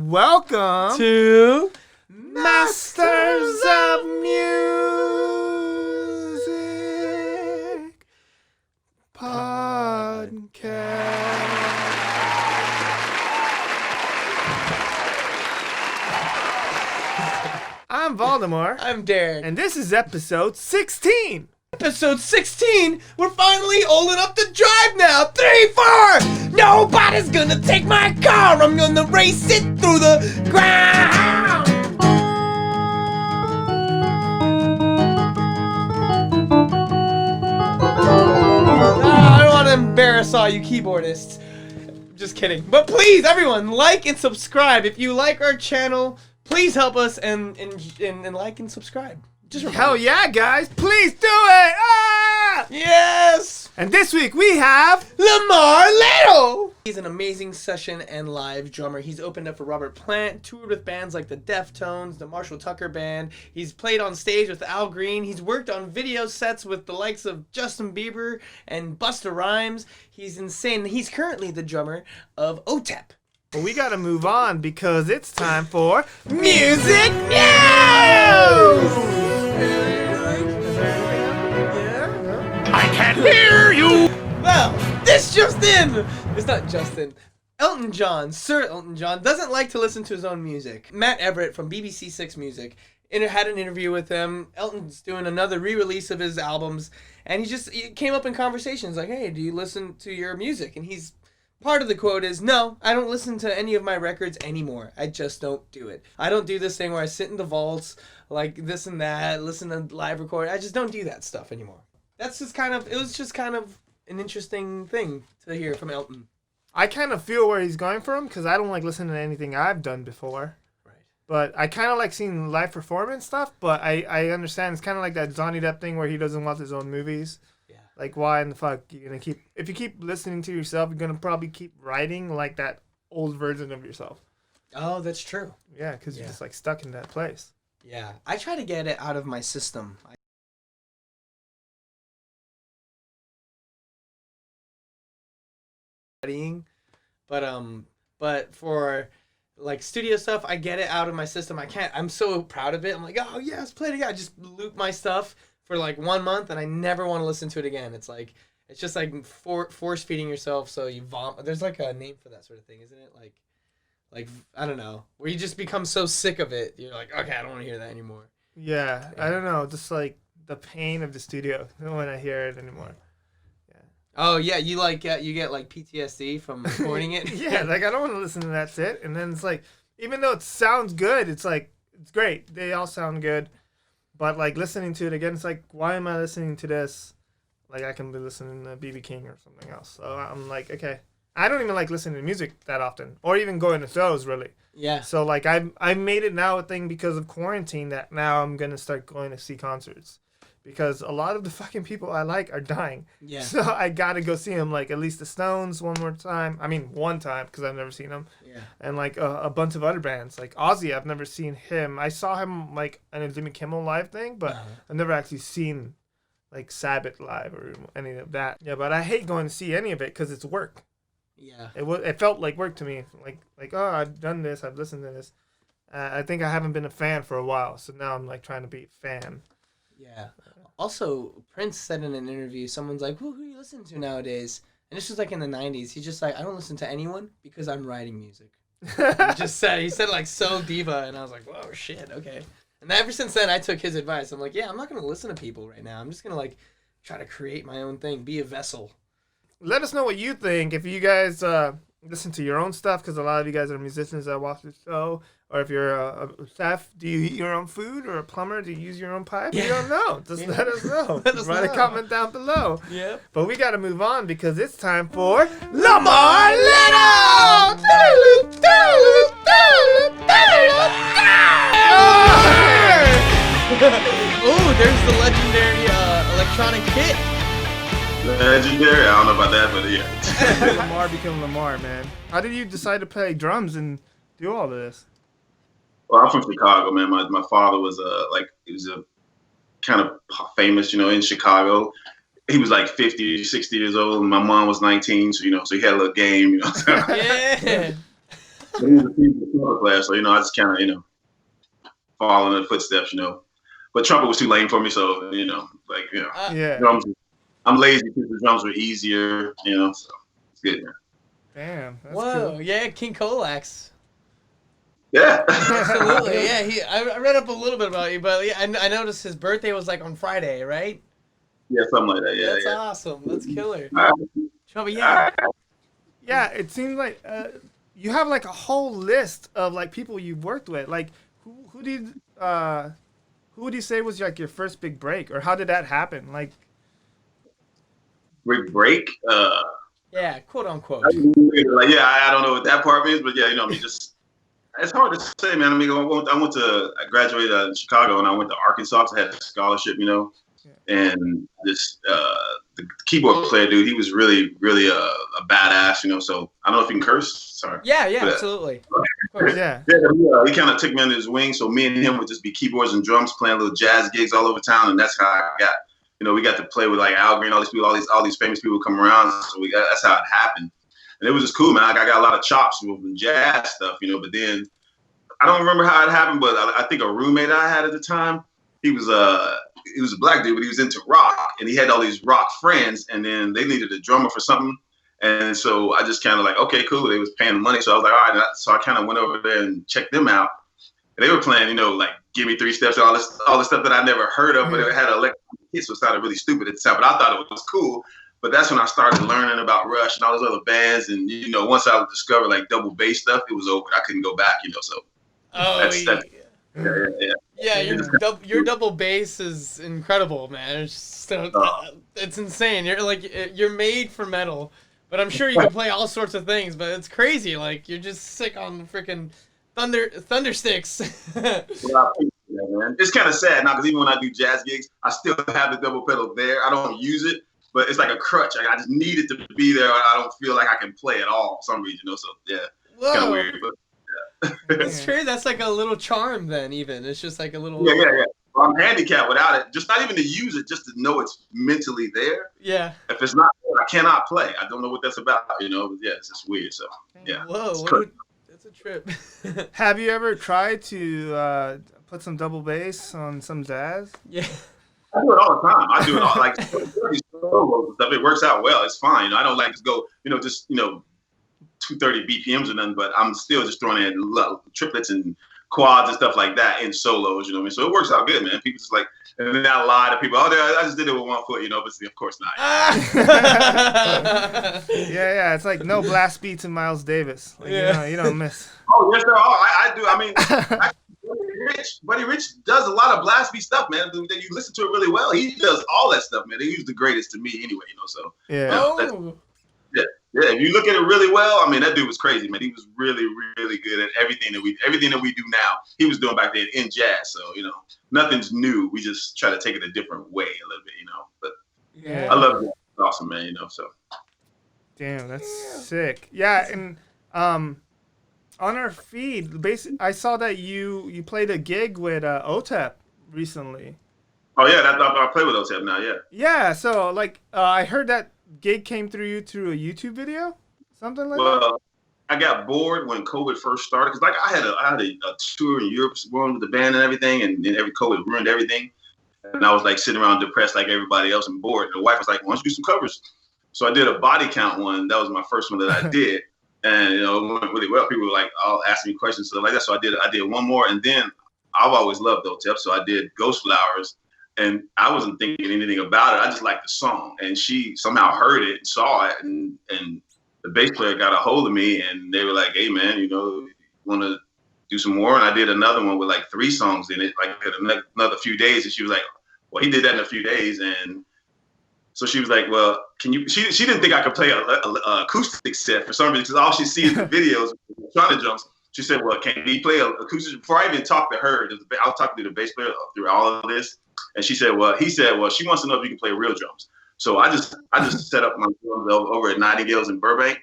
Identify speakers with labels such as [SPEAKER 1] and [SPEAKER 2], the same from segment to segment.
[SPEAKER 1] Welcome
[SPEAKER 2] to
[SPEAKER 1] Masters of Music Podcast. I'm Voldemort.
[SPEAKER 2] I'm Derek.
[SPEAKER 1] And this is episode 16.
[SPEAKER 2] Episode 16, we're finally old enough to drive now. 3, 4, nobody's gonna take my car. I'm gonna race it through the ground. I don't want to embarrass all you keyboardists. Just kidding. But please, everyone, like and subscribe. If you like our channel, please help us and like and subscribe.
[SPEAKER 1] Hell yeah, guys. Please do it. Ah!
[SPEAKER 2] Yes!
[SPEAKER 1] And this week we have
[SPEAKER 2] Lamar Little! He's an amazing session and live drummer. He's opened up for Robert Plant, toured with bands like the Deftones, the Marshall Tucker Band. He's played on stage with Al Green. He's worked on video sets with the likes of Justin Bieber and Busta Rhymes. He's insane. He's currently the drummer of Otep.
[SPEAKER 1] But we gotta move on because it's time for
[SPEAKER 2] Music News!
[SPEAKER 3] I can't hear you!
[SPEAKER 2] Well, this just in! It's not Justin. Elton John, Sir Elton John, doesn't like to listen to his own music. Matt Everett from BBC Six Music had an interview with him. Elton's doing another re-release of his albums, and he came up in conversations like, hey, do you listen to your music? And part of the quote is, no, I don't listen to any of my records anymore. I just don't do it. I don't do this thing where I sit in the vaults, like this and that, listen to live record. I just don't do that stuff anymore. It was just kind of an interesting thing to hear from Elton.
[SPEAKER 1] I kind of feel where he's going from because I don't like listening to anything I've done before.
[SPEAKER 2] Right.
[SPEAKER 1] But I kind of like seeing live performance stuff, but I understand it's kind of like that Johnny Depp thing where he doesn't watch his own movies. Yeah. Like, why in the fuck you're going to if you keep listening to yourself, you're going to probably keep writing like that old version of yourself.
[SPEAKER 2] Oh, that's true.
[SPEAKER 1] Yeah, because you're just like stuck in that place.
[SPEAKER 2] Yeah. I try to get it out of my system. But for like studio stuff, I get it out of my system. I'm so proud of it. I'm like, oh yes, play it again. I just loop my stuff for like 1 month and I never want to listen to it again. It's just like force feeding yourself so you vomit. There's like a name for that sort of thing, isn't it? Like I don't know, where you just become so sick of it, you're like, okay, I don't want to hear that anymore.
[SPEAKER 1] Yeah, I don't know, just like the pain of the studio when I hear it anymore.
[SPEAKER 2] Oh yeah, you get like PTSD from recording it.
[SPEAKER 1] Yeah, like I don't want to listen to that shit. And then it's like, even though it sounds good, it's like it's great. They all sound good, but like listening to it again, it's like, why am I listening to this? Like I can be listening to BB King or something else. So I'm like, okay, I don't even like listening to music that often, or even going to shows really.
[SPEAKER 2] Yeah.
[SPEAKER 1] So like I made it now a thing because of quarantine that now I'm gonna start going to see concerts. Because a lot of the fucking people I like are dying. Yeah. So I gotta go see them, like at least the Stones one time, because I've never seen them. Yeah. And like a bunch of other bands. Like Ozzy, I've never seen him. I saw him like in a Jimmy Kimmel live thing, but I've never actually seen like Sabbath live or any of that. Yeah, but I hate going to see any of it because it's work. Yeah. It felt like work to me. Like oh, I've done this, I've listened to this. I think I haven't been a fan for a while, so now I'm like trying to be a fan.
[SPEAKER 2] Yeah. Also, Prince said in an interview, someone's like, who do you listen to nowadays? And this was like in the 90s. He's just like, I don't listen to anyone because I'm writing music. He said like so diva, and I was like, whoa, shit, okay. And ever since then, I took his advice. I'm like, yeah, I'm not going to listen to people right now. I'm just going to like try to create my own thing, be a vessel.
[SPEAKER 1] Let us know what you think. If you guys listen to your own stuff, because a lot of you guys are musicians that watch the show, or if you're a chef, do you eat your own food, or a plumber, do you use your own pipe? Yeah. We don't know. Just let us know. Write a comment down below. Yeah. But we got to move on because it's time for Lamar Little!
[SPEAKER 2] Oh, there's the legendary electronic hit.
[SPEAKER 3] Legendary? I don't know about that, but yeah.
[SPEAKER 1] Lamar became Lamar, man. How did you decide to play drums and do all of this?
[SPEAKER 3] Well, I'm from Chicago, man. My father was he was a kind of famous, in Chicago. He was like 50, 60 years old, and my mom was 19, so so he had a little game,
[SPEAKER 2] Yeah.
[SPEAKER 3] But he was a trumpet player, so I just kind of follow in the footsteps, But trumpet was too lame for me, so
[SPEAKER 1] Yeah.
[SPEAKER 3] drums. I'm lazy because the drums were easier, so it's good. Man.
[SPEAKER 1] Damn. That's
[SPEAKER 2] Whoa,
[SPEAKER 1] cool.
[SPEAKER 2] yeah, King Colax.
[SPEAKER 3] Yeah.
[SPEAKER 2] Absolutely, yeah. I read up a little bit about you, but yeah, I noticed his birthday was like on Friday, right?
[SPEAKER 3] Yeah, something like that. Yeah,
[SPEAKER 2] That's
[SPEAKER 3] yeah.
[SPEAKER 2] awesome. That's killer.
[SPEAKER 3] All right.
[SPEAKER 2] Trouble,
[SPEAKER 3] All
[SPEAKER 2] yeah.
[SPEAKER 3] right.
[SPEAKER 1] Yeah, it seems like you have like a whole list of like people you've worked with. Like, who did who would you say was like your first big break, or how did that happen? Like,
[SPEAKER 3] Big break.
[SPEAKER 2] Yeah, quote unquote.
[SPEAKER 3] I don't know what that part means, but yeah, just it's hard to say, man. I mean, I graduated in Chicago, and I went to Arkansas. So I had a scholarship, and this the keyboard player dude, he was really, really a badass, So I don't know if you can curse. Sorry.
[SPEAKER 2] Yeah,
[SPEAKER 3] but,
[SPEAKER 2] absolutely.
[SPEAKER 1] yeah,
[SPEAKER 3] he kind of took me under his wing. So me and him would just be keyboards and drums, playing little jazz gigs all over town, and that's how I got. We got to play with like Al Green, all these people, all these famous people come around. So that's how it happened, and it was just cool, man. Like, I got a lot of chops from jazz stuff, But then I don't remember how it happened, but I think a roommate I had at the time, he was a black dude, but he was into rock, and he had all these rock friends, and then they needed a drummer for something. And so I just kind of like, okay, cool. They was paying money. So I was like, all right. So I kind of went over there and checked them out. And they were playing, like Give Me 3 Steps and all this stuff that I never heard of, but it had electronic hits, so it sounded really stupid at the time. But I thought it was cool. But that's when I started learning about Rush and all those other bands. And, once I discovered like double bass stuff, it was over. I couldn't go back, so.
[SPEAKER 2] Yeah, your double bass is incredible, man. It's insane. You're made for metal, but I'm sure you can play all sorts of things. But it's crazy. Like, you're just sick on the freaking thunder sticks.
[SPEAKER 3] Man. It's kind of sad now because even when I do jazz gigs, I still have the double pedal there. I don't use it, but it's like a crutch. I just need it to be there. I don't feel like I can play at all for some reason, So yeah, it's kind of weird, but.
[SPEAKER 2] It's true. That's like a little charm. Then even it's just like a little.
[SPEAKER 3] Yeah. Well, I'm handicapped without it. Just not even to use it, just to know it's mentally there.
[SPEAKER 2] Yeah.
[SPEAKER 3] If it's not there, I cannot play. I don't know what that's about. But yeah, it's just weird. So yeah.
[SPEAKER 2] Whoa, that's a trip.
[SPEAKER 1] Have you ever tried to put some double bass on some jazz?
[SPEAKER 2] Yeah.
[SPEAKER 3] I do it all the time. I do it all like solos and stuff. It works out well. It's fine. I don't like to go, just 230 BPMs or nothing, but I'm still just throwing in triplets and quads and stuff like that in solos, So it works out good, man. People just like, and then I lie to people, I just did it with 1 foot, but of course not.
[SPEAKER 1] Yeah, it's like no blast beats in Miles Davis. Like, you don't miss.
[SPEAKER 3] Oh, yes, there are. I do. I mean, Buddy Rich does a lot of blast beat stuff, man. Then you listen to it really well. He does all that stuff, man. He's the greatest to me anyway, So
[SPEAKER 1] yeah.
[SPEAKER 3] Yeah, if you look at it really well, I mean, that dude was crazy, man. He was really, really good at everything that we do now. He was doing back then in jazz. So, nothing's new. We just try to take it a different way a little bit, But
[SPEAKER 1] yeah,
[SPEAKER 3] I love it. It's awesome, man. So.
[SPEAKER 1] Damn, that's sick. Yeah, and on our feed, basically, I saw that you played a gig with Otep recently.
[SPEAKER 3] Oh yeah, I play with Otep now. Yeah.
[SPEAKER 1] Yeah, so like I heard that gig came through you through a YouTube video, something like that.
[SPEAKER 3] Well, I got bored when COVID first started because like I had a tour in Europe going with the band and everything, and then every COVID ruined everything, and I was like sitting around depressed like everybody else and bored. And the wife was like, "Why don't you do some covers?" So I did a body count one. That was my first one that I did, and it went really well. People were like all asking me questions stuff like that. So I did one more, and then I've always loved Otep, so I did Ghost Flowers. And I wasn't thinking anything about it. I just liked the song. And she somehow heard it and saw it. And the bass player got a hold of me and they were like, hey, man, you want to do some more? And I did another one with like 3 songs in it, like another few days. And she was like, well, he did that in a few days. And so she was like, well, can you, she didn't think I could play a acoustic set for some reason because all she sees in the videos was electronic drums. She said, well, can he play acoustic? Before I even talked to her, I was talking to the bass player through all of this. And he said, well, she wants to know if you can play real drums. So I just set up my drums over at Nightingale's in Burbank,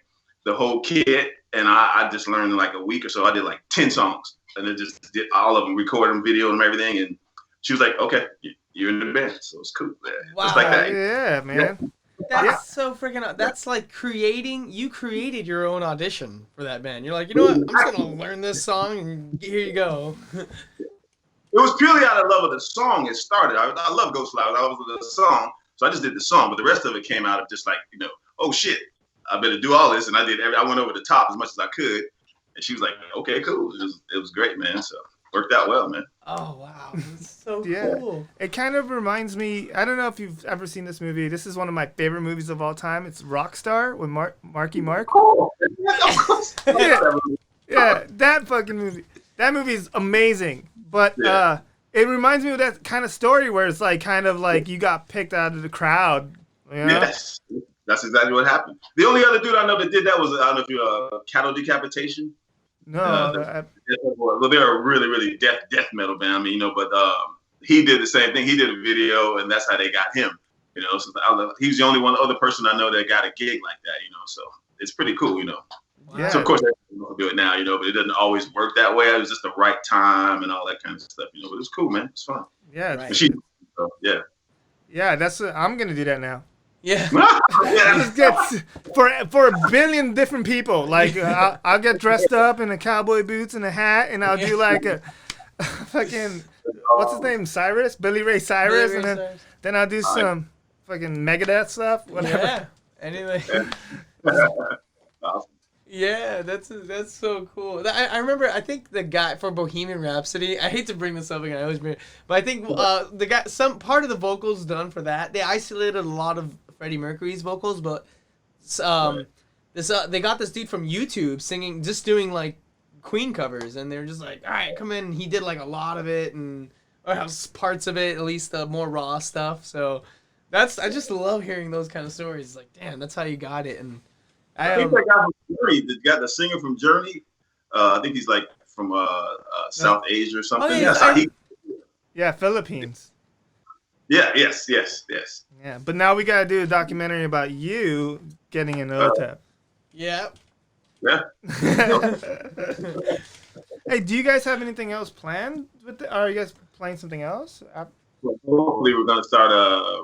[SPEAKER 3] the whole kit. And I just learned in like a week or so. I did like 10 songs and then just did all of them, recorded them, video and everything. And she was like, okay, you're in the band. So it's cool. Man.
[SPEAKER 2] Wow.
[SPEAKER 3] Just like that.
[SPEAKER 1] Yeah, man.
[SPEAKER 2] That's so freaking. That's like creating. You created your own audition for that band. You're like, you know what? I'm just gonna learn this song, and here you go.
[SPEAKER 3] It was purely out of love of the song. It started. I love Ghost Flowers. I love the song, so I just did the song. But the rest of it came out of just like, oh shit, I better do all this, and I did. I went over the top as much as I could, and she was like, okay, cool. It was great, man. So worked out well, man.
[SPEAKER 2] Oh wow, that's so cool.
[SPEAKER 1] It kind of reminds me. I don't know if you've ever seen this movie. This is one of my favorite movies of all time. It's Rockstar with Marky Mark.
[SPEAKER 3] Oh,
[SPEAKER 1] yeah, that fucking movie. That movie is amazing. But it reminds me of that kind of story where it's like kind of like you got picked out of the crowd. You know?
[SPEAKER 3] Yes, that's exactly what happened. The only other dude I know that did that was, I don't know if you Cattle Decapitation.
[SPEAKER 1] No.
[SPEAKER 3] Well, they're a really, really death metal band. I mean, but he did the same thing. He did a video, and that's how they got him. So he's the only other person I know that got a gig like that. So it's pretty cool.
[SPEAKER 1] Yeah.
[SPEAKER 3] So of course everyone can do it now, but it doesn't always work that way. It was just the right time and all that kind of stuff, but it's cool, man. It's fun.
[SPEAKER 1] Yeah.
[SPEAKER 2] Right.
[SPEAKER 3] Yeah.
[SPEAKER 1] Yeah, I'm gonna do that now.
[SPEAKER 2] Yeah.
[SPEAKER 1] Just get for a billion different people. Like I'll get dressed up in a cowboy boots and a hat, and I'll do like a fucking what's his name, Billy Ray Cyrus, and then I'll do some fucking Megadeth stuff. Whatever.
[SPEAKER 2] Yeah. Anyway.
[SPEAKER 3] Awesome.
[SPEAKER 2] Yeah, that's so cool. I remember. I think the guy for Bohemian Rhapsody. I hate to bring this up again. I always bring it, but I think the guy. Some part of the vocals done for that. They isolated a lot of Freddie Mercury's vocals, but they got this dude from YouTube singing, just doing like Queen covers, and they're just like, all right, come in. He did like a lot of it, or parts of it, at least the more raw stuff. So I just love hearing those kind of stories. It's like, damn, that's how you got it. And
[SPEAKER 3] I think that guy from Journey, the singer from Journey, I think he's like from South Asia or something.
[SPEAKER 2] Oh,
[SPEAKER 1] yeah, Philippines.
[SPEAKER 3] Yeah, yes.
[SPEAKER 1] Yeah, but now we gotta do a documentary about you getting into Otep.
[SPEAKER 2] Yeah.
[SPEAKER 3] Yeah.
[SPEAKER 1] Hey, do you guys have anything else planned with it? Are you guys playing something else?
[SPEAKER 3] Hopefully we're gonna start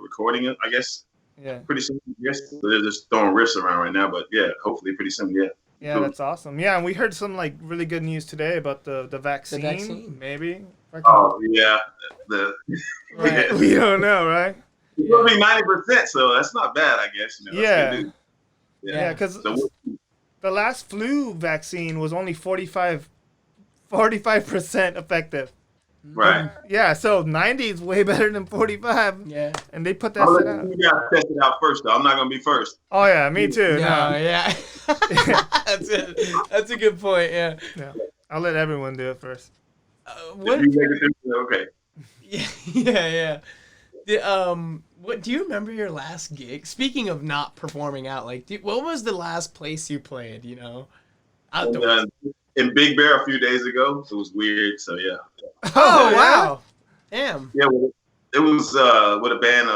[SPEAKER 3] recording it, I guess.
[SPEAKER 1] Yeah.
[SPEAKER 3] Pretty soon, yes. They're just throwing riffs around right now, but yeah, hopefully pretty soon, yeah.
[SPEAKER 1] Yeah, cool. That's awesome. Yeah, and we heard some like really good news today about the vaccine.
[SPEAKER 2] The vaccine.
[SPEAKER 1] Maybe.
[SPEAKER 3] Oh yeah.
[SPEAKER 1] Right. We don't know, right?
[SPEAKER 3] It's gonna be 90%, so that's not bad, I guess.
[SPEAKER 1] Yeah. Yeah, because the last flu vaccine was only 45% effective.
[SPEAKER 3] Right.
[SPEAKER 1] Yeah, so 90 is way better than 45.
[SPEAKER 2] Yeah.
[SPEAKER 1] And they put that shit out.
[SPEAKER 3] You gotta test it out first, though. I'm not gonna be first.
[SPEAKER 1] Oh yeah, me too.
[SPEAKER 2] No, yeah. That's it. That's a good point. Yeah.
[SPEAKER 1] No, I'll let everyone do it first.
[SPEAKER 2] What?
[SPEAKER 3] Okay.
[SPEAKER 2] Yeah. What do you remember your last gig? Speaking of not performing out, like, what was the last place you played? Outdoors.
[SPEAKER 3] In Big Bear a few days ago. It was weird. So yeah.
[SPEAKER 2] Oh wow. Damn.
[SPEAKER 3] Yeah, it was with a band,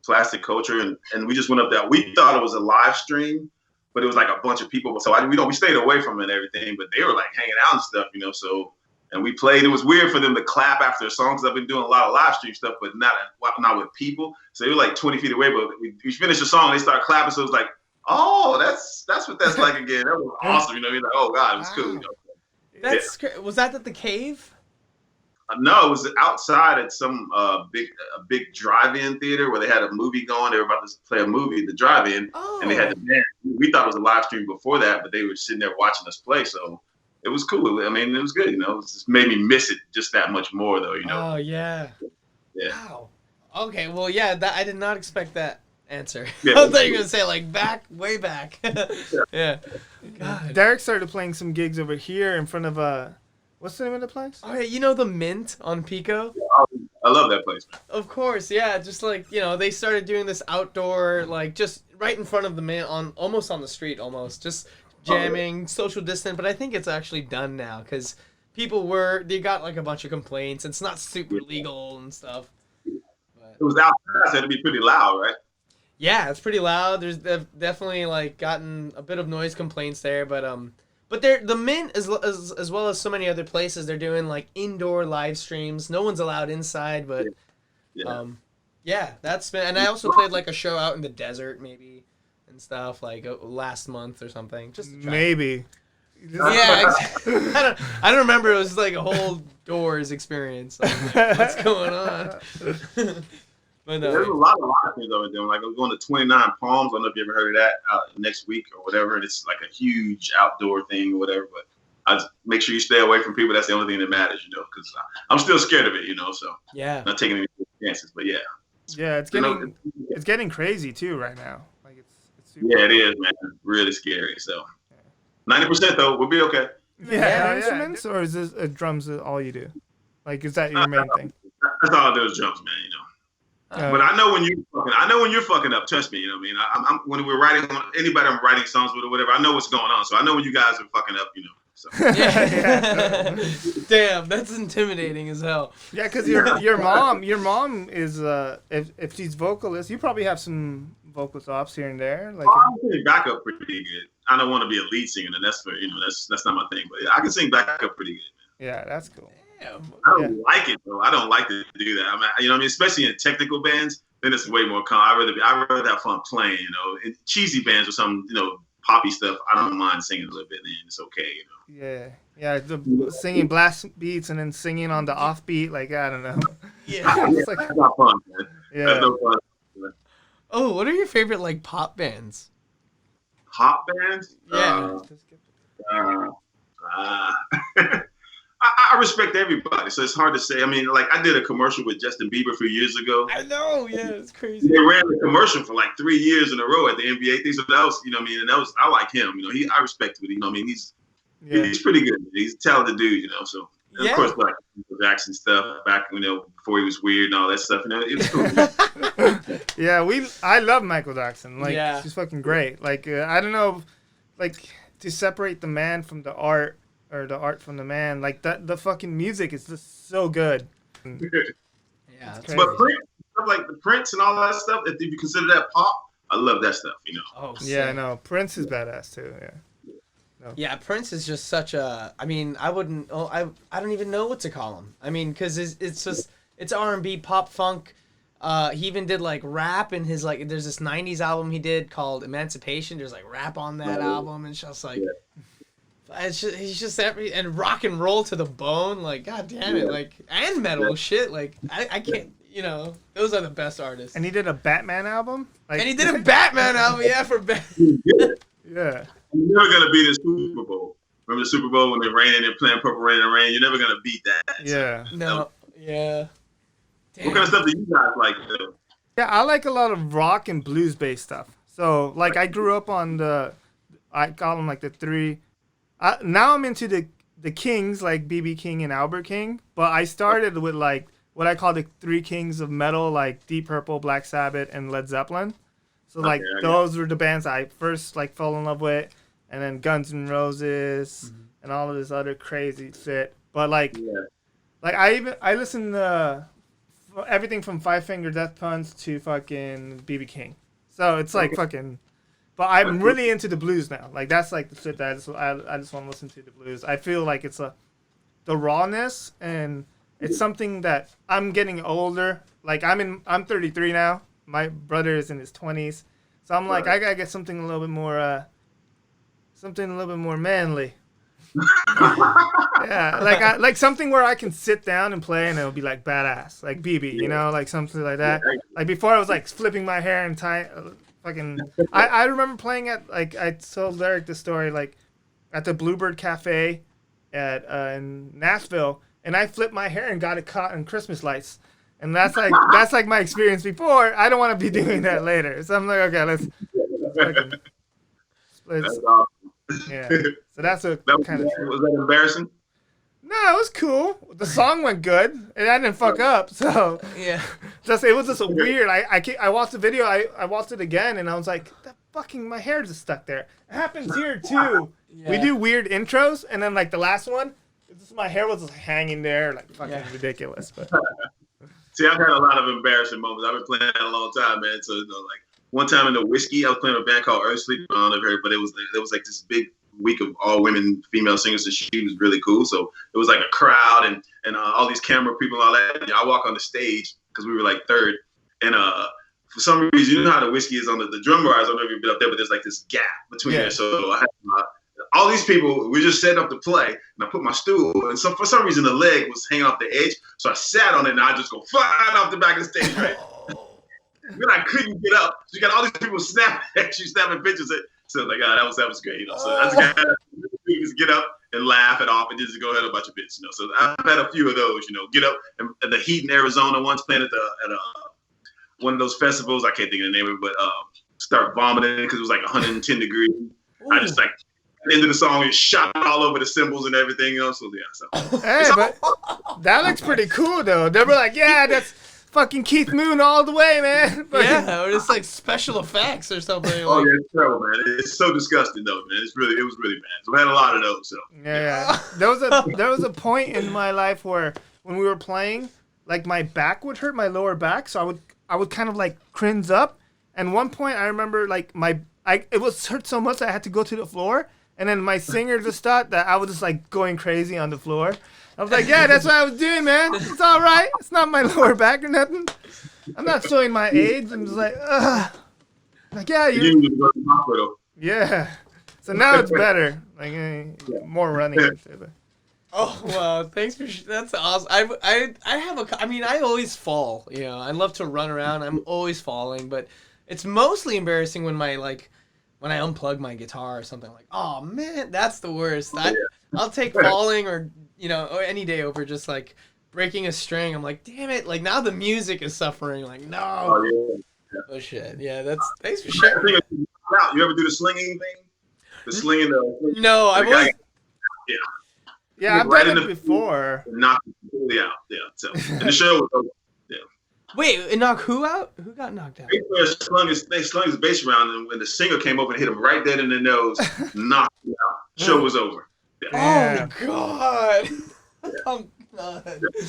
[SPEAKER 3] Plastic Culture, and we just went up there. We thought it was a live stream, but it was like a bunch of people. So we stayed away from it and everything, but they were like hanging out and stuff, So, and we played. It was weird for them to clap after a song because I've been doing a lot of live stream stuff, but not with people. So they were like 20 feet away, but we finished the song and they started clapping. So it was like, oh, that's what that's like again. That was awesome. You're like, oh God, it was cool.
[SPEAKER 2] That's great. Was that at the Cave?
[SPEAKER 3] No, it was outside at some big drive-in theater where they had a movie going. They were about to play a movie, the drive-in, and they had the band. We thought it was a live stream before that, but they were sitting there watching us play. So it was cool. I mean, it was good. It just made me miss it just that much more, though.
[SPEAKER 2] Oh yeah.
[SPEAKER 3] Yeah.
[SPEAKER 2] Wow. Okay. Well, yeah. I did not expect that answer.
[SPEAKER 3] Yeah,
[SPEAKER 2] I thought you were gonna say like way back. Yeah. God.
[SPEAKER 1] Derek started playing some gigs over here in front of what's the name of the place?
[SPEAKER 2] Oh yeah, the Mint on Pico.
[SPEAKER 3] I love that place, man.
[SPEAKER 2] Of course, yeah. Just like they started doing this outdoor, like just right in front of the Mint, almost on the street, just jamming, social distant. But I think it's actually done now because they got like a bunch of complaints. It's not super legal and stuff. But,
[SPEAKER 3] it was outside, so it'd be pretty loud, right?
[SPEAKER 2] Yeah, it's pretty loud. There's definitely like gotten a bit of noise complaints there, but the Mint as well as so many other places, they're doing like indoor live streams. No one's allowed inside, but Yeah, that's been, and I also played like a show out in the desert maybe and stuff like last month or something. Just to try.
[SPEAKER 1] Maybe.
[SPEAKER 2] Yeah, I don't remember. It was like a whole Doors experience. I was like, what's going on? But
[SPEAKER 3] there's a lot of things over there. Like I'm going to 29 Palms. I don't know if you ever heard of that. Next week or whatever, and it's like a huge outdoor thing or whatever. But I just make sure you stay away from people. That's the only thing that matters, because I'm still scared of it, So
[SPEAKER 2] yeah,
[SPEAKER 3] not taking any chances. But yeah.
[SPEAKER 1] Yeah, it's getting crazy too right now. Like it's super
[SPEAKER 3] yeah, it is, man. Really scary. So 90% though, we'll be okay.
[SPEAKER 1] Yeah, instruments, or is this drums all you do? Like, is that your main thing?
[SPEAKER 3] That's all I do is drums, man. But I know when you're fucking up. Trust me, you know what I mean. I'm when we're writing on anybody I'm writing songs with or whatever. I know what's going on, so I know when you guys are fucking up, So.
[SPEAKER 2] Yeah. Damn, that's intimidating as hell.
[SPEAKER 1] Yeah, because your mom is if she's vocalist, you probably have some vocal stops here and there. Like
[SPEAKER 3] I can sing backup pretty good. I don't want to be a lead singer, and that's for that's not my thing. But yeah, I can sing backup pretty good, man.
[SPEAKER 1] Yeah, that's cool.
[SPEAKER 3] I don't like it though. I don't like to do that. I mean, what I mean, especially in technical bands, then it's way more calm. I rather have fun playing. In cheesy bands or some poppy stuff, I don't mind singing a little bit. Then it's okay.
[SPEAKER 1] Yeah. The singing blast beats and then singing on the offbeat, like I don't know.
[SPEAKER 2] Yeah,
[SPEAKER 1] it's like,
[SPEAKER 3] that's not fun, man.
[SPEAKER 1] Yeah.
[SPEAKER 3] That's no fun.
[SPEAKER 2] Oh, what are your favorite like pop bands?
[SPEAKER 3] Pop bands?
[SPEAKER 2] Yeah.
[SPEAKER 3] I respect everybody, so it's hard to say. I mean, like I did a commercial with Justin Bieber a few years ago.
[SPEAKER 2] I know, yeah, it's crazy.
[SPEAKER 3] They ran the commercial for like 3 years in a row at the NBA thing. So that was, and that was, I like him. I respect what he's pretty good. He's a talented dude, So and of course, like Michael Jackson stuff back, before he was weird and all that stuff. It was cool.
[SPEAKER 1] Yeah, I love Michael Jackson. Like, he's fucking great. Like, I don't know, like to separate the man from the art. Or the art from the man, like that. The fucking music is just so good.
[SPEAKER 2] Yeah,
[SPEAKER 3] but Prince, stuff like the Prince and all that stuff. If you consider that pop, I love that stuff.
[SPEAKER 2] Oh,
[SPEAKER 1] yeah, I know. Prince is badass too. Yeah.
[SPEAKER 2] No. Yeah, Prince is just such a. I mean, I wouldn't. Oh, I don't even know what to call him. I mean, because it's R&B, pop, funk. He even did like rap in his like. There's this '90s album he did called Emancipation. There's like rap on that album, and it's just like. Yeah. He's just every and rock and roll to the bone, like god damn it, like and metal shit, like I can't, those are the best artists.
[SPEAKER 1] And he did a Batman album,
[SPEAKER 2] for Batman.
[SPEAKER 1] Yeah.
[SPEAKER 3] You're never gonna beat the Super Bowl. Remember the Super Bowl when they're raining and playing Purple Rain and Rain? You're never gonna beat that.
[SPEAKER 1] Yeah.
[SPEAKER 2] No. Yeah.
[SPEAKER 3] Damn. What kind of stuff do you guys like though?
[SPEAKER 1] Yeah, I like a lot of rock and blues based stuff. So like I grew up on I call them like the three. Now I'm into the Kings, like B.B. King and Albert King, but I started with like what I call the three kings of metal, like Deep Purple, Black Sabbath, and Led Zeppelin. So like those were the bands I first like fell in love with, and then Guns N' Roses and all of this other crazy shit. But like I listen to everything from Five Finger Death Punch to fucking B.B. King. So it's like fucking. But I'm really into the blues now. Like that's like the shit that I just want to listen to the blues. I feel like it's the rawness, and it's something that I'm getting older. Like I'm 33 now. My brother is in his 20s, so I'm like I gotta get something a little bit more manly. Yeah, like something where I can sit down and play and it'll be like badass, like BB, like something like that. Like before I was like flipping my hair and tie. Fucking, I remember playing at like I told Derek the story like at the Bluebird Cafe at in Nashville, and I flipped my hair and got it caught in Christmas lights, and that's like my experience before. I don't want to be doing that later, so I'm like, okay, let's
[SPEAKER 3] that's awesome.
[SPEAKER 1] Yeah. So that's a kind of.
[SPEAKER 3] Was that embarrassing?
[SPEAKER 1] No, it was cool. The song went good, and I didn't fuck up. So
[SPEAKER 2] yeah,
[SPEAKER 1] it was just a weird. I watched the video. I watched it again, and I was like, that fucking my hair just stuck there. It happens here too. Yeah. We do weird intros, and then like the last one, just my hair was just hanging there, like fucking ridiculous. But
[SPEAKER 3] see, I've had a lot of embarrassing moments. I've been playing that a long time, man. So like one time in the Whiskey, I was playing with a band called Earth Sleep. I don't know if you heard, but it was like this big week of all women female singers, and she was really cool. So it was like a crowd and all these camera people and all that. And I walk on the stage because we were like third, and for some reason, you know how the whiskey is on the drum rise. I don't know if you've been up there, but there's like this gap between there. So I had all these people. We just set up to play, and I put my stool, and so for some reason the leg was hanging off the edge. So I sat on it, and I just go flying off the back of the stage. Right? Then I couldn't get up. So you got all these people snapping pictures. So like, that was great. You know, so that's you just get up and laugh it off and just go ahead about your bits. You know, so I've had a few of those. You know, get up and the heat in Arizona once playing at one of those festivals. I can't think of the name of it, but start vomiting because it was like 110 degrees. Ooh. I just like at the end of the song, it shot all over the cymbals and everything else. So yeah, so
[SPEAKER 1] hey, but that looks pretty cool though. They were like, yeah, that's fucking Keith Moon all the way, man.
[SPEAKER 2] Yeah, or it's like special effects or something.
[SPEAKER 3] Oh yeah, it's terrible, man. It's so disgusting though, man. It was really bad. So I had a lot of those. So
[SPEAKER 1] yeah. There was a point in my life where when we were playing, like my back would hurt, my lower back, so I would kind of like cringe up. And one point I remember like it was hurt so much I had to go to the floor, and then my singer just thought that I was just like going crazy on the floor. I was like, yeah, that's what I was doing, man. It's all right. It's not my lower back or nothing. I'm not showing my AIDS. I'm just like, ugh. Like, yeah, yeah. So now it's better. Like, more running.
[SPEAKER 2] Oh wow! Thanks for that's awesome. I always fall. You know, I love to run around. I'm always falling, but it's mostly embarrassing when when I unplug my guitar or something. Like, oh man, that's the worst. I'll take falling or any day over just like breaking a string. I'm like, damn it! Like now the music is suffering. Like no.
[SPEAKER 3] Oh yeah.
[SPEAKER 2] Oh shit! Yeah, thanks for sharing.
[SPEAKER 3] You ever do the slinging thing? The slinging.
[SPEAKER 2] No, I've always.
[SPEAKER 3] Yeah.
[SPEAKER 1] Yeah, I've done it before.
[SPEAKER 3] Knocked completely out. Yeah. So and the show was over. Yeah.
[SPEAKER 2] Wait, it knocked who out? Who got knocked out?
[SPEAKER 3] They slung his bass around, and when the singer came over and hit him right dead in the nose, knocked him out. Show was over.
[SPEAKER 2] Yeah. Oh God! Yeah. Oh God! Yeah.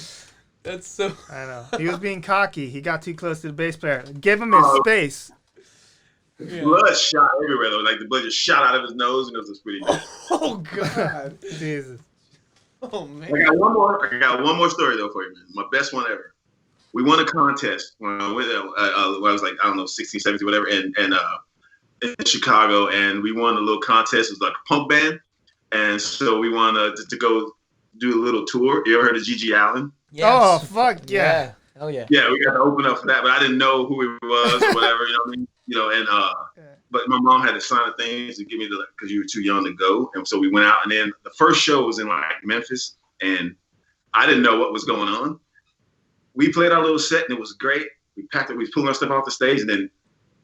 [SPEAKER 2] That's so.
[SPEAKER 1] I know. He was being cocky. He got too close to the bass player. Give him his space.
[SPEAKER 3] Yeah. Blood shot everywhere though. Like the blood just shot out of his nose, and it was pretty bad.
[SPEAKER 2] Oh God!
[SPEAKER 1] Jesus.
[SPEAKER 2] Oh man.
[SPEAKER 3] I got one more story though for you, man. My best one ever. We won a contest when I was like, I don't know, 16, 17, whatever, and in Chicago, and we won a little contest. It was like a punk band, and so we wanted to go do a little tour. You ever heard of Gigi Allen?
[SPEAKER 1] Yes. Oh fuck yeah.
[SPEAKER 2] Hell yeah.
[SPEAKER 3] Yeah, we got to open up for that, but I didn't know who he was or whatever. You know what I mean? But my mom had to sign a thing to give me because you were too young to go, and so we went out. And then the first show was in like Memphis, and I didn't know what was going on. We played our little set, and it was great. We packed it. We was pulling our stuff off the stage, and then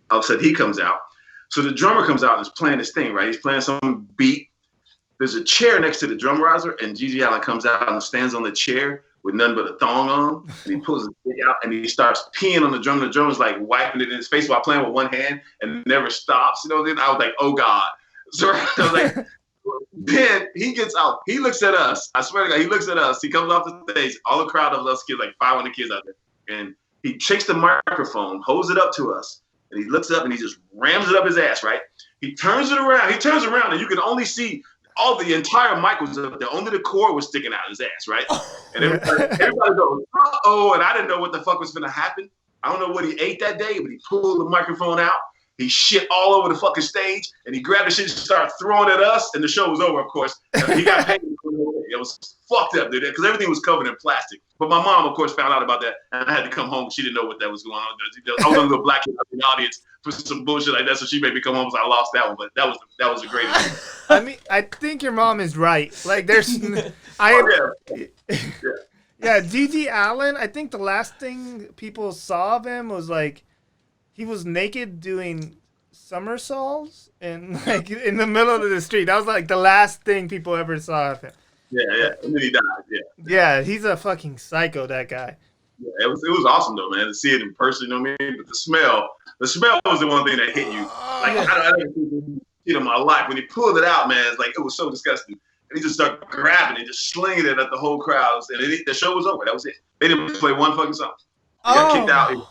[SPEAKER 3] all of a sudden he comes out. So the drummer comes out and is playing this thing, right? He's playing some beat. There's a chair next to the drum riser, and Gigi Allen comes out and stands on the chair with nothing but a thong on, and he pulls his dick out, and he starts peeing on the drum. The drummer's like wiping it in his face while playing with one hand, and never stops. You know, then I was like, oh God. So I was like, then he gets out. He looks at us. I swear to God, he looks at us. He comes off the stage. All the crowd of us kids, like 500 kids out there, and he takes the microphone, holds it up to us, and he looks up and he just rams it up his ass. Right? He turns it around. He turns around, and you can only see. All the entire mic was up there. Only the cord was sticking out his ass, right? And everybody goes, uh-oh, and I didn't know what the fuck was going to happen. I don't know what he ate that day, but he pulled the microphone out. He shit all over the fucking stage, and he grabbed the shit and started throwing at us, and the show was over, of course. He got paid. It was fucked up, dude, because everything was covered in plastic. But my mom, of course, found out about that, and I had to come home. She didn't know what that was going on. I was a little black kid in the audience for some bullshit like that, so she made me come home, so I lost that one. But that was a great one.
[SPEAKER 1] I mean, I think your mom is right. Like, there's, yeah, Gigi Allen. I think the last thing people saw of him was like he was naked doing somersaults in the middle of the street. That was like the last thing people ever saw of him.
[SPEAKER 3] Yeah, and then he died.
[SPEAKER 1] Yeah, he's a fucking psycho, that guy.
[SPEAKER 3] Yeah, it was awesome though, man, to see it in person. You know what I mean? But the smell was the one thing that hit you. Like I didn't see it in my life when he pulled it out, man. It's like it was so disgusting. And he just started grabbing it, just slinging it at the whole crowd, and the show was over. That was it. They didn't play one fucking song. He got kicked out.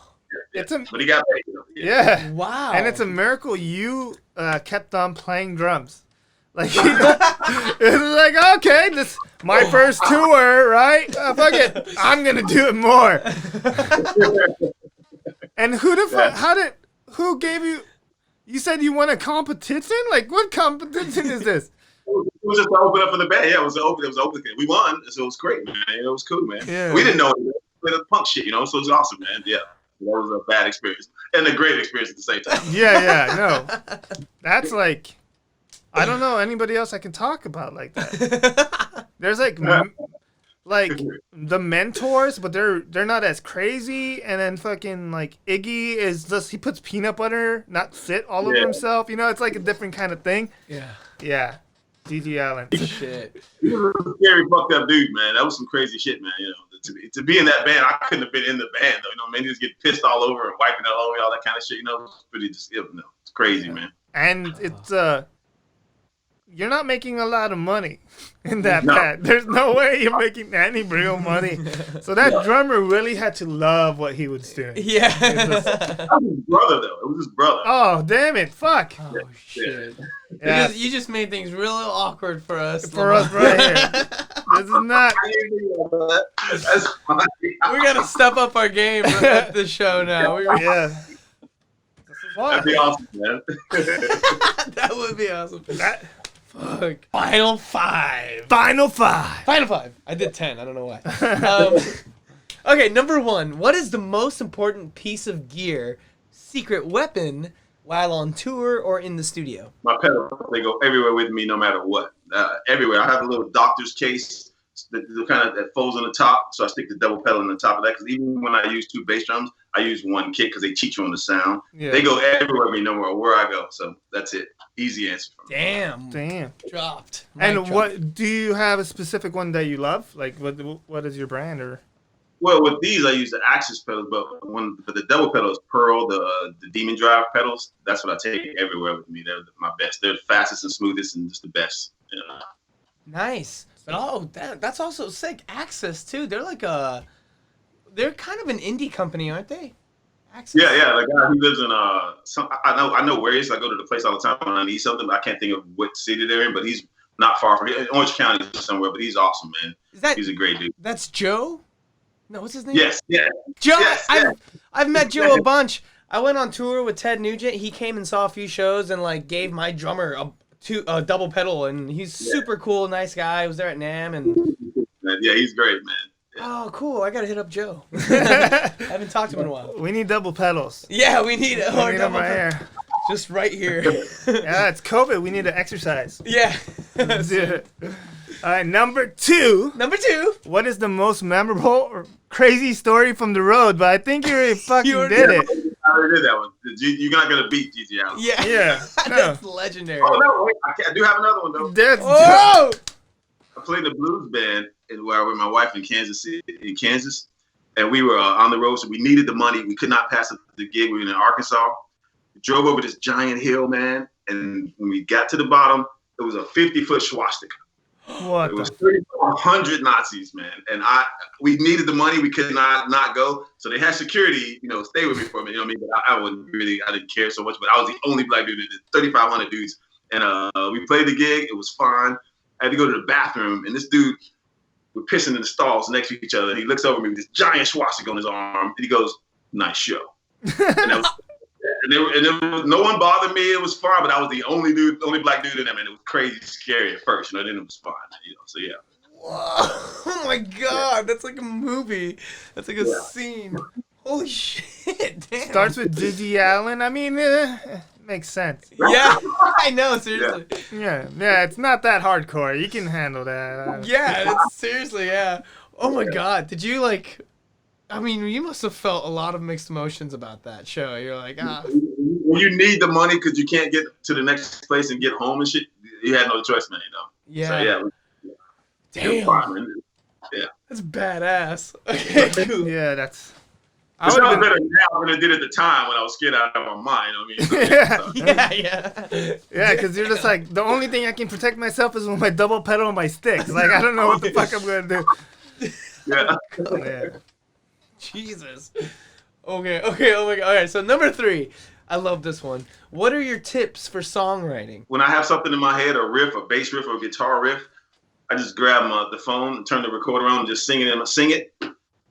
[SPEAKER 3] But he got paid. You know?
[SPEAKER 1] Yeah.
[SPEAKER 2] Wow.
[SPEAKER 1] And it's a miracle you kept on playing drums. Like, it was like, okay, this my first tour, right? Fuck it, I'm gonna do it more. And who gave you? You said you won a competition? Like, what competition is this?
[SPEAKER 3] It was just to open up for the band. Yeah, it was open. We won, so it was great, man. It was cool, man.
[SPEAKER 1] Yeah.
[SPEAKER 3] We didn't know it was punk shit, so it was awesome, man. Yeah, that was a bad experience and a great experience at the same time.
[SPEAKER 1] Yeah, no. That's like, I don't know anybody else I can talk about like that. There's like the mentors, but they're not as crazy. And then fucking like Iggy is just, he puts peanut butter, not sit all over himself. It's like a different kind of thing. Yeah. G.G. Allen.
[SPEAKER 2] Shit.
[SPEAKER 3] He was a scary, fucked up dude, man. That was some crazy shit, man. To be in that band, I couldn't have been in the band though. Man, he just get pissed all over and wiping it all over, all that kind of shit. It's pretty just, it's crazy, man.
[SPEAKER 1] And it's you're not making a lot of money in that band. There's no way you're making any real money. So that drummer really had to love what he was doing.
[SPEAKER 2] Yeah.
[SPEAKER 3] That was his brother, though. It was his brother.
[SPEAKER 1] Oh, damn it. Fuck.
[SPEAKER 2] Oh, shit.
[SPEAKER 1] Yeah.
[SPEAKER 2] You just made things real awkward for us.
[SPEAKER 1] For us right here. This is not...
[SPEAKER 3] That's funny.
[SPEAKER 2] We got to step up our game at the show now.
[SPEAKER 1] Yeah.
[SPEAKER 3] That'd be awesome, man.
[SPEAKER 2] That would be awesome. Fuck. Final five. I did 10. I don't know why. Okay, number 1. What is the most important piece of gear, secret weapon, while on tour or in the studio?
[SPEAKER 3] My pedals, they go everywhere with me no matter what. Everywhere. I have a little doctor's case the kind of that folds on the top, so I stick the double pedal on the top of that, because even when I use 2 bass drums, I use 1 kick because they teach you on the sound. Yeah. They go everywhere with me no matter where I go, so that's it. Easy answer for me.
[SPEAKER 2] Damn. Dropped.
[SPEAKER 1] What do you have a specific one that you love? Like, what is your brand? Or
[SPEAKER 3] well, with these I use the Axis pedals, but the double pedal is Pearl, the Demon Drive pedals. That's what I take everywhere with me. They're my best. They're the fastest and smoothest and just the best. Yeah.
[SPEAKER 2] Nice. But that's also sick. Axis too. They're like they're kind of an indie company, aren't they? Axis.
[SPEAKER 3] Yeah. The guy who lives in I know where he is. I go to the place all the time when I need something, but I can't think of what city they're in. But he's not far from here. Orange County somewhere. But he's awesome, man. He's a great dude.
[SPEAKER 2] That's Joe? No, what's his name?
[SPEAKER 3] Yes. Yeah.
[SPEAKER 2] Joe.
[SPEAKER 3] Yes,
[SPEAKER 2] I've met Joe a bunch. I went on tour with Ted Nugent. He came and saw a few shows and like gave my drummer a double pedal, and he's super cool, nice guy. I was there at NAMM, and
[SPEAKER 3] yeah, he's great, man. Yeah.
[SPEAKER 2] Oh, cool! I gotta hit up Joe. I haven't talked to him in a while.
[SPEAKER 1] We need double pedals.
[SPEAKER 2] Yeah, we need
[SPEAKER 1] our double pedals.
[SPEAKER 2] Just right here.
[SPEAKER 1] Yeah, it's COVID. We need to exercise.
[SPEAKER 2] Yeah.
[SPEAKER 1] Let's do it. All right, number 2. What is the most memorable or crazy story from the road? But I think you already fucking did it.
[SPEAKER 3] I already did that one. You're not going to beat Gigi Allen.
[SPEAKER 2] Yeah. That's legendary.
[SPEAKER 3] Oh, no, wait. I do have another one, though.
[SPEAKER 1] Whoa!
[SPEAKER 3] I played the blues band where I was with my wife in Kansas. And we were on the road, so we needed the money. We could not pass the gig. We were in Arkansas. We drove over this giant hill, man. And when we got to the bottom, it was a 50-foot swastika.
[SPEAKER 1] What?
[SPEAKER 3] It was 300 Nazis, man, and we needed the money. We could not go, so they had security, stay with me for a minute. You know what I mean? But I didn't care so much. But I was the only black dude. 3,500 dudes, and we played the gig. It was fun. I had to go to the bathroom, and this dude, we're pissing in the stalls next to each other. And he looks over me with this giant swastika on his arm, and he goes, "Nice show." And there was no one bothered me. It was fun, but I was the only black dude in them, and it was crazy scary at first. Then it was fun. So yeah.
[SPEAKER 2] Whoa! Oh my God, that's like a movie. That's like a scene. Holy shit! Damn.
[SPEAKER 1] Starts with Gigi Allen. I mean, makes sense.
[SPEAKER 2] Yeah, I know. Seriously.
[SPEAKER 1] Yeah. It's not that hardcore. You can handle that.
[SPEAKER 2] Yeah, seriously. Yeah. Oh my God, did you like? I mean, you must have felt a lot of mixed emotions about that show. You're like,
[SPEAKER 3] When you need the money because you can't get to the next place and get home and shit, you had no choice, man.
[SPEAKER 2] Yeah.
[SPEAKER 3] So, yeah.
[SPEAKER 2] Damn.
[SPEAKER 3] Fun, yeah.
[SPEAKER 2] That's badass. Okay, cool.
[SPEAKER 1] Yeah, that's.
[SPEAKER 3] It sounds better now than it did at the time when I was scared out of my mind.
[SPEAKER 2] Yeah,
[SPEAKER 1] because you're just like, the only thing I can protect myself is with my double pedal and my sticks. Like, I don't know what the fuck I'm going to do.
[SPEAKER 3] Yeah.
[SPEAKER 2] Jesus. Okay. Oh my God. All right. So number 3, I love this one. What are your tips for songwriting?
[SPEAKER 3] When I have something in my head, a riff, a bass riff, or a guitar riff, I just grab the phone and turn the recorder on and just sing it.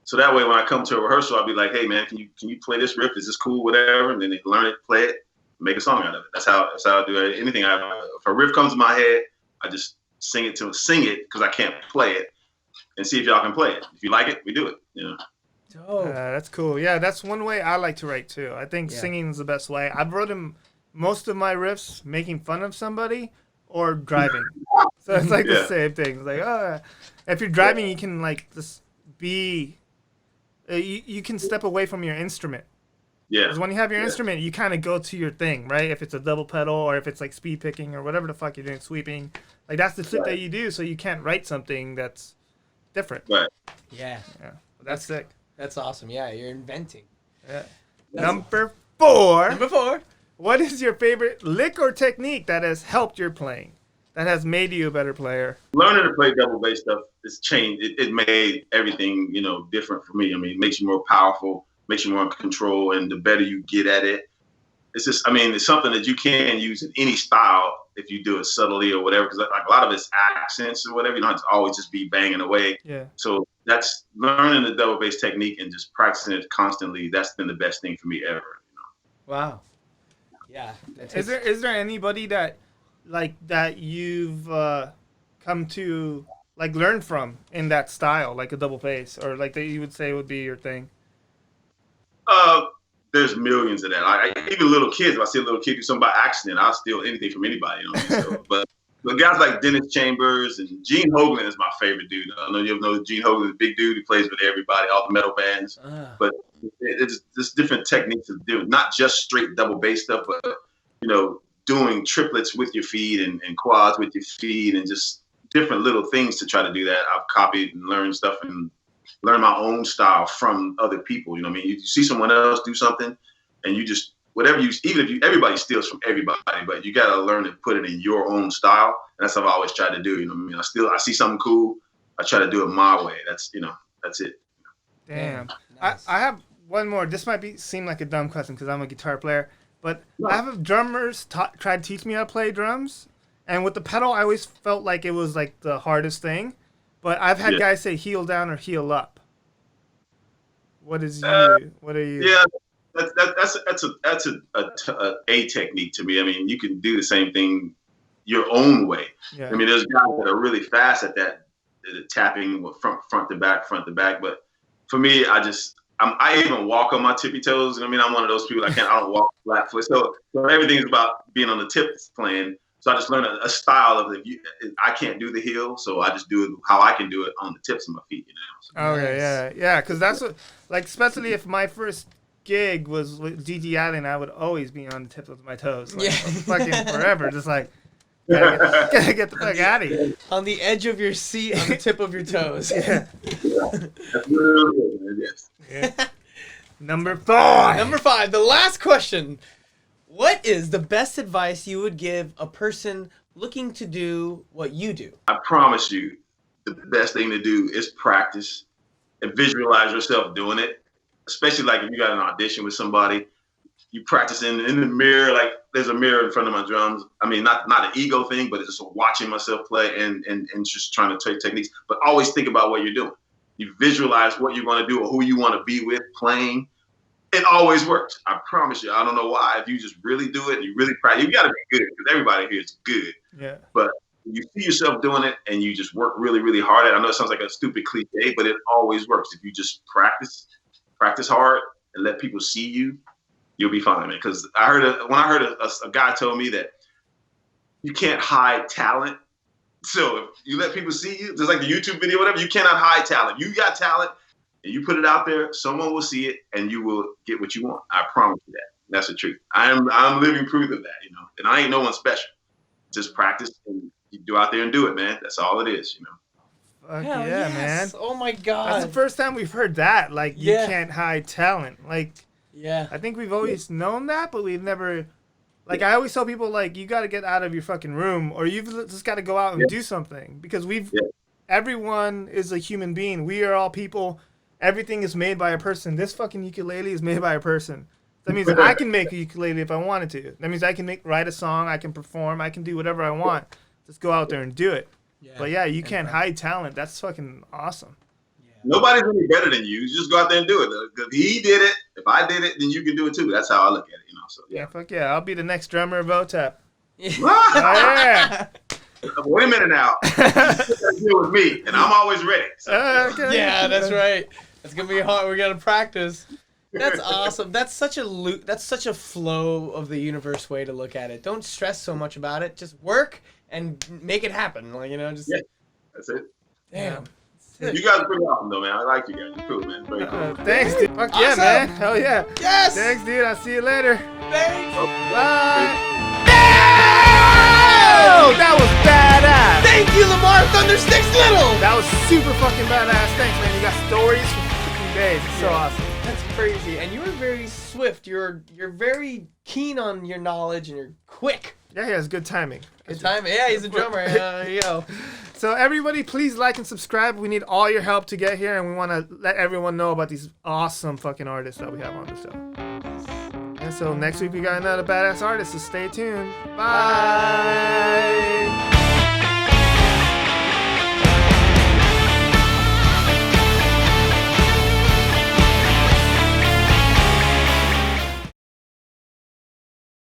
[SPEAKER 3] So that way, when I come to a rehearsal, I'll be like, "Hey, man, can you play this riff? Is this cool? Whatever." And then they learn it, play it, make a song out of it. That's how I do it. Anything. If a riff comes to my head, I just sing it because I can't play it, and see if y'all can play it. If you like it, we do it.
[SPEAKER 1] That's cool. Yeah, that's one way I like to write too. I think singing is the best way. I've written most of my riffs making fun of somebody or driving. So it's like the same thing. It's like, if you're driving, you can like just be. You can step away from your instrument.
[SPEAKER 3] Yeah.
[SPEAKER 1] Because when you have your instrument, you kind of go to your thing, right? If it's a double pedal or if it's like speed picking or whatever the fuck you're doing, sweeping. Like that's the shit that you do, so you can't write something that's different.
[SPEAKER 3] Right.
[SPEAKER 2] Yeah.
[SPEAKER 1] That's sick.
[SPEAKER 2] That's awesome. Yeah, you're inventing.
[SPEAKER 1] Yeah. Number 4.
[SPEAKER 2] Number 4.
[SPEAKER 1] What is your favorite lick or technique that has helped your playing? That has made you a better player?
[SPEAKER 3] Learning to play double bass stuff has changed. It made everything, different for me. I mean, it makes you more powerful, makes you more in control, and the better you get at it, it's just, it's something that you can use in any style if you do it subtly or whatever, because like a lot of it's accents or whatever. You don't have to always just be banging away.
[SPEAKER 1] Yeah.
[SPEAKER 3] So that's learning the double bass technique and just practicing it constantly. That's been the best thing for me ever.
[SPEAKER 2] Wow. Yeah.
[SPEAKER 1] Is there anybody that you've come to like learn from in that style, like a double bass, or like that you would say would be your thing?
[SPEAKER 3] There's millions of that. Even little kids, if I see a little kid do something by accident, I'll steal anything from anybody. So, but guys like Dennis Chambers and Gene Hoglan is my favorite dude. I know you ever know Gene Hoglan, the big dude who plays with everybody, all the metal bands. But it's just different techniques of doing, not just straight double bass stuff, but doing triplets with your feet and quads with your feet and just different little things to try to do that. I've copied and learned stuff and learn my own style from other people. You see someone else do something and you just, everybody steals from everybody, but you got to learn to put it in your own style. And that's what I've always tried to do. I see something cool. I try to do it my way. That's it.
[SPEAKER 1] Damn.
[SPEAKER 2] Nice.
[SPEAKER 1] I have one more. This might seem like a dumb question because I'm a guitar player, but I have drummers tried to teach me how to play drums. And with the pedal, I always felt like it was like the hardest thing. But I've had guys say heel down or heel up. What are you?
[SPEAKER 3] Yeah, that's a technique to me. You can do the same thing your own way.
[SPEAKER 1] Yeah.
[SPEAKER 3] There's guys that are really fast at that, tapping front to back. But for me, I even walk on my tippy toes. I'm one of those people I don't walk flat foot. So everything's about being on the tips playing. So I just learned a style of I can't do the heel, so I just do it how I can do it on the tips of my feet.
[SPEAKER 1] So. Okay, yeah, because that's what, especially if my first gig was with Gigi Allen, I would always be on the tips of my toes, fucking forever, just like gotta get the fuck out of here.
[SPEAKER 2] On the edge of your seat, on the tip of your toes.
[SPEAKER 1] Yeah.
[SPEAKER 3] That's really good, yes.
[SPEAKER 1] Yeah. Number 5,
[SPEAKER 2] the last question. What is the best advice you would give a person looking to do what you do?
[SPEAKER 3] I promise you, the best thing to do is practice and visualize yourself doing it. Especially if you got an audition with somebody, you practice in the mirror. Like there's a mirror in front of my drums. Not an ego thing, but it's just watching myself play and just trying to take techniques. But always think about what you're doing. You visualize what you're going to do or who you want to be with playing. It always works. I promise you. I don't know why. If you just really do it and you really practice, you got to be good because everybody here is good.
[SPEAKER 1] Yeah.
[SPEAKER 3] But you see yourself doing it and you just work really, really hard at it. I know it sounds like a stupid cliche, but it always works. If you just practice hard and let people see you, you'll be fine, man. Because when I heard a guy told me that you can't hide talent. So if you let people see you, just like the YouTube video, whatever, you cannot hide talent. You got talent. And you put it out there, someone will see it, and you will get what you want. I promise you that. That's the truth. I'm living proof of that, And I ain't no one special. Just practice and you go out there and do it, man. That's all it is,
[SPEAKER 1] Fuck yeah, yes. Man.
[SPEAKER 2] Oh my God.
[SPEAKER 1] That's the first time we've heard that. You can't hide talent.
[SPEAKER 2] Yeah.
[SPEAKER 1] I think we've always known that, but we've never. I always tell people, you got to get out of your fucking room, or you've just got to go out and do something, because everyone is a human being. We are all people. Everything is made by a person. This fucking ukulele is made by a person. That means I can make a ukulele if I wanted to. That means I can write a song, I can perform, I can do whatever I want. Just go out there and do it. Yeah. But yeah, you can't hide talent. That's fucking awesome.
[SPEAKER 2] Yeah.
[SPEAKER 3] Nobody's any better than you. You just go out there and do it. If he did it, if I did it, then you can do it too. That's how I look at it, you know. So
[SPEAKER 1] yeah, fuck yeah. I'll be the next drummer of Otep.
[SPEAKER 2] Yeah.
[SPEAKER 1] Oh, yeah.
[SPEAKER 3] Wait a minute now. Deal with me, and I'm always ready. So.
[SPEAKER 1] Okay.
[SPEAKER 2] Yeah, that's right. That's gonna be hard. We gotta practice. That's awesome. That's such a flow of the universe way to look at it. Don't stress so much about it. Just work and make it happen. Like, you know, just.
[SPEAKER 3] Yeah, that's it.
[SPEAKER 2] Damn.
[SPEAKER 3] You guys are pretty awesome, though, man. I like you guys. You're cool, man. Very cool.
[SPEAKER 1] Thanks, dude. Fuck yeah,
[SPEAKER 2] Awesome.
[SPEAKER 1] man. Hell yeah.
[SPEAKER 2] Yes.
[SPEAKER 1] Thanks, dude. I'll see you later.
[SPEAKER 2] Thanks.
[SPEAKER 1] Bye. Oh, that was badass.
[SPEAKER 2] Thank you, Lamar Thundersticks Little.
[SPEAKER 1] That was super fucking badass. Thanks, man. You got stories for fucking days. It's so awesome.
[SPEAKER 2] That's crazy. And you were very swift. You're very keen on your knowledge, and you're quick.
[SPEAKER 1] Yeah, he has good timing.
[SPEAKER 2] Good time. Yeah, he's a drummer. You know.
[SPEAKER 1] So everybody, please like and subscribe. We need all your help to get here, and we want to let everyone know about these awesome fucking artists that we have on the show. And so next week we got another badass artist, so stay tuned. Bye.